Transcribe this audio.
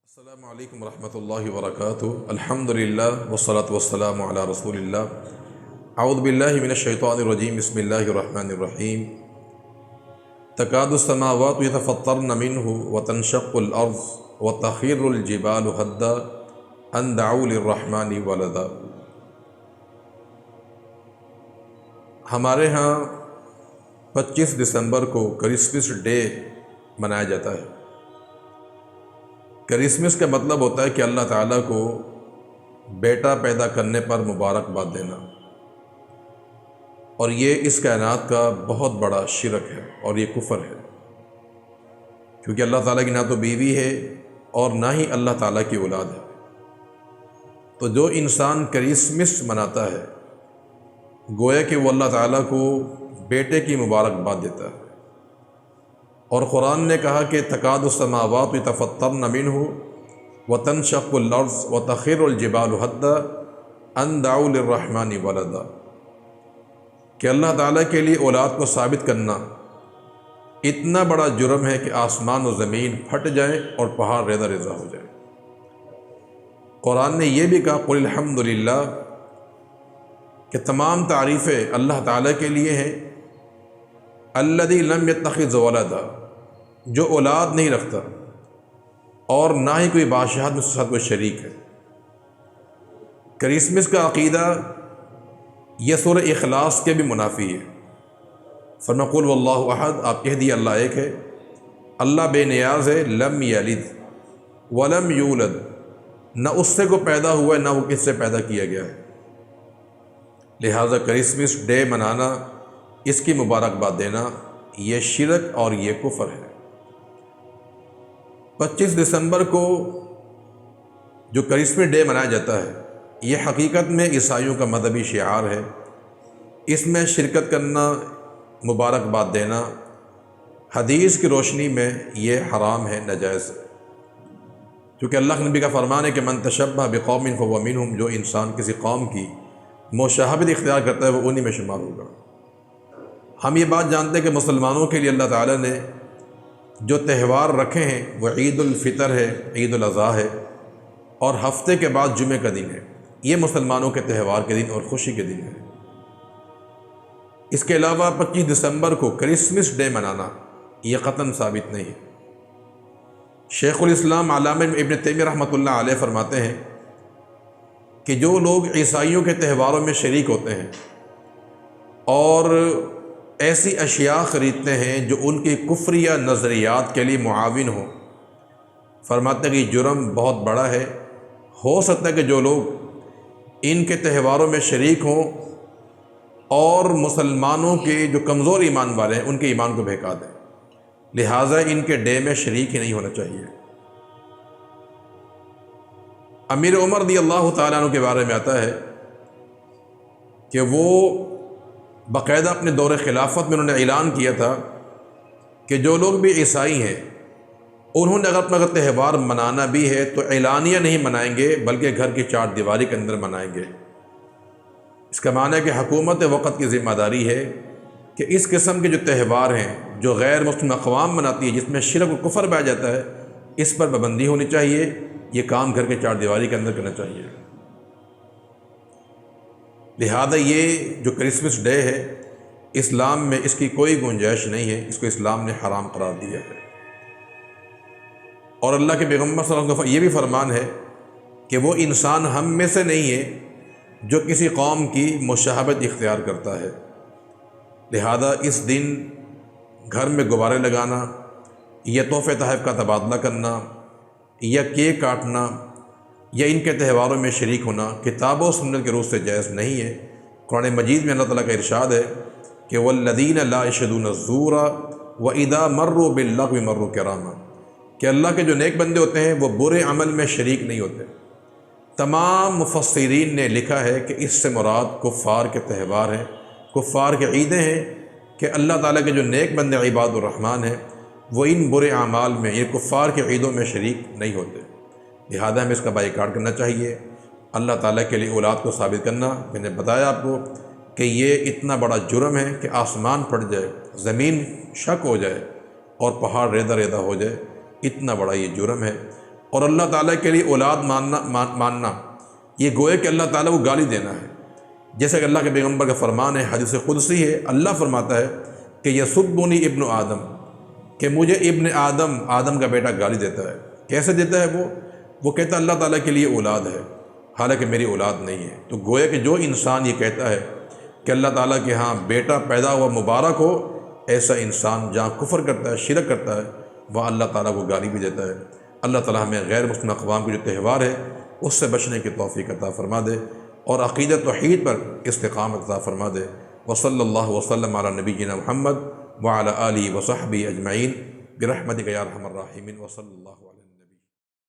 السلام علیکم ورحمۃ اللہ وبرکاتہ۔ الحمد للہ والصلاۃ والسلام علی رسول اللہ۔ اعوذ باللہ من الشیطان الرجیم، بسم اللہ الرحمن الرحیم۔ تکاد السماوات یتفطرن منہ وتنشق الارض وتخر الجبال ہدا ان دعوا للرحمن ولدا۔ ہمارے ہاں 25 دسمبر کو کرسمس ڈے منایا جاتا ہے۔ کرسمس کا مطلب ہوتا ہے کہ اللہ تعالیٰ کو بیٹا پیدا کرنے پر مبارکباد دینا، اور یہ اس کائنات کا بہت بڑا شرک ہے اور یہ کفر ہے، کیونکہ اللہ تعالیٰ کی نہ تو بیوی ہے اور نہ ہی اللہ تعالیٰ کی اولاد ہے۔ تو جو انسان کرسمس مناتا ہے گویا کہ وہ اللہ تعالیٰ کو بیٹے کی مبارکباد دیتا ہے، اور قرآن نے کہا کہ تکاد السماوات یتفطرن منہ وتنشق الارض وتخر الجبال ہدا ان دعوا للرحمن ولدا، کہ اللہ تعالیٰ کے لیے اولاد کو ثابت کرنا اتنا بڑا جرم ہے کہ آسمان و زمین پھٹ جائیں اور پہاڑ ریزہ ریزہ ہو جائیں۔ قرآن نے یہ بھی کہا قل الحمد للہ، کہ تمام تعریفیں اللہ تعالیٰ کے لیے ہیں، الذی لم یتخذ ولدا، جو اولاد نہیں رکھتا اور نہ ہی کوئی بادشاہت میں اس کے ساتھ کوئی شریک ہے۔ کرسمس کا عقیدہ یہ سورہ اخلاص کے بھی منافی ہے۔ فرمایا قل واللہ احد، آپ کہہ دیے اللہ ایک ہے، اللہ بے نیاز ہے، لم یلد ولم یولد، نہ اس سے کو پیدا ہوا ہے نہ وہ کس سے پیدا کیا گیا ہے۔ لہٰذا کرسمس ڈے منانا، اس کی مبارکباد دینا، یہ شرک اور یہ کفر ہے۔ 25 دسمبر کو جو کرسمس ڈے منایا جاتا ہے یہ حقیقت میں عیسائیوں کا مذہبی شعار ہے۔ اس میں شرکت کرنا، مبارکباد دینا، حدیث کی روشنی میں یہ حرام ہے، ناجائز ہے، کیونکہ اللہ کے نبی کا فرمان ہے کہ من تشبہ بقوم فہو منہم، جو انسان کسی قوم کی مشابہت اختیار کرتا ہے وہ انہی میں شمار ہوگا۔ ہم یہ بات جانتے ہیں کہ مسلمانوں کے لیے اللہ تعالیٰ نے جو تہوار رکھے ہیں وہ عید الفطر ہے، عید الاضحیٰ ہے، اور ہفتے کے بعد جمعہ کا دن ہے۔ یہ مسلمانوں کے تہوار کے دن اور خوشی کے دن ہے۔ اس کے علاوہ 25 دسمبر کو کرسمس ڈے منانا یہ قطعاً ثابت نہیں ہے۔ شیخ الاسلام علامہ ابن تیمیہ رحمۃ اللہ علیہ فرماتے ہیں کہ جو لوگ عیسائیوں کے تہواروں میں شریک ہوتے ہیں اور ایسی اشیاء خریدتے ہیں جو ان کی کفریہ نظریات کے لیے معاون ہوں، فرماتے ہیں کہ یہ جرم بہت بڑا ہے۔ ہو سکتا ہے کہ جو لوگ ان کے تہواروں میں شریک ہوں اور مسلمانوں کے جو کمزور ایمان والے ہیں ان کے ایمان کو بہکا دیں، لہٰذا ان کے ڈے میں شریک ہی نہیں ہونا چاہیے۔ امیر عمر رضی اللہ تعالیٰ عنہ کے بارے میں آتا ہے کہ وہ باقاعدہ اپنے دور خلافت میں انہوں نے اعلان کیا تھا کہ جو لوگ بھی عیسائی ہیں انہوں نے اگر اپنا تہوار منانا بھی ہے تو اعلانیہ نہیں منائیں گے بلکہ گھر کی چار دیواری کے اندر منائیں گے۔ اس کا معنی ہے کہ حکومت وقت کی ذمہ داری ہے کہ اس قسم کے جو تہوار ہیں جو غیر مسلم اقوام مناتی ہے، جس میں شرک و کفر پایا جاتا ہے، اس پر پابندی ہونی چاہیے۔ یہ کام گھر کے چار دیواری کے اندر کرنا چاہیے۔ لہذا یہ جو کرسمس ڈے ہے اسلام میں اس کی کوئی گنجائش نہیں ہے، اس کو اسلام نے حرام قرار دیا ہے۔ اور اللہ کے پیغمبر صلی اللہ علیہ وسلم کا یہ بھی فرمان ہے کہ وہ انسان ہم میں سے نہیں ہے جو کسی قوم کی مشابہت اختیار کرتا ہے۔ لہذا اس دن گھر میں غبارے لگانا یا تحفے تحائف کا تبادلہ کرنا یا کیک کاٹنا یا ان کے تہواروں میں شریک ہونا کتاب و سنت کے روح سے جائز نہیں ہے۔ قرآن مجید میں اللہ تعالیٰ کا ارشاد ہے کہ وَالَّذِينَ لَا يَشْهَدُونَ الزُّورَ وَإِذَا مَرُّوا بِاللَّغْوِ مَرُّوا كِرَامًا، کہ اللہ کے جو نیک بندے ہوتے ہیں وہ برے عمل میں شریک نہیں ہوتے۔ تمام مفسرین نے لکھا ہے کہ اس سے مراد کفار کے تہوار ہیں، کفار کے عیدیں ہیں، کہ اللہ تعالیٰ کے جو نیک بندے عباد الرحمن ہیں وہ ان برے اعمال میں، یہ کفار کے عیدوں میں شریک نہیں ہوتے۔ لہذا ہمیں اس کا بائیکاٹ کرنا چاہیے۔ اللہ تعالیٰ کے لیے اولاد کو ثابت کرنا، میں نے بتایا آپ کو کہ یہ اتنا بڑا جرم ہے کہ آسمان پھٹ جائے، زمین شک ہو جائے اور پہاڑ ریزہ ریزہ ہو جائے، اتنا بڑا یہ جرم ہے۔ اور اللہ تعالیٰ کے لیے اولاد ماننا یہ گویا کہ اللہ تعالیٰ کو گالی دینا ہے۔ جیسا کہ اللہ کے پیغمبر کا فرمان ہے، حدیث قدسی ہے، اللہ فرماتا ہے کہ یسبنی ابن آدم، کہ مجھے ابن آدم کا بیٹا گالی دیتا ہے۔ کیسے دیتا ہے وہ کہتا ہے اللہ تعالیٰ کے لیے اولاد ہے، حالانکہ میری اولاد نہیں ہے۔ تو گویا کہ جو انسان یہ کہتا ہے کہ اللہ تعالیٰ کے ہاں بیٹا پیدا ہوا مبارک ہو، ایسا انسان جہاں کفر کرتا ہے، شرک کرتا ہے، وہاں اللہ تعالیٰ کو گالی بھی دیتا ہے۔ اللہ تعالیٰ ہمیں غیر مسلم اقوام کے جو تہوار ہے اس سے بچنے کی توفیق عطا فرما دے، اور عقیدہ توحید پر استقامت عطا فرما دے۔ وصلی اللہ وسلم علی نبینا محمد وعلی آلہ وصحبہ اجمعین برحمتک یا ارحم الراحمین، وصلی اللہ علیہ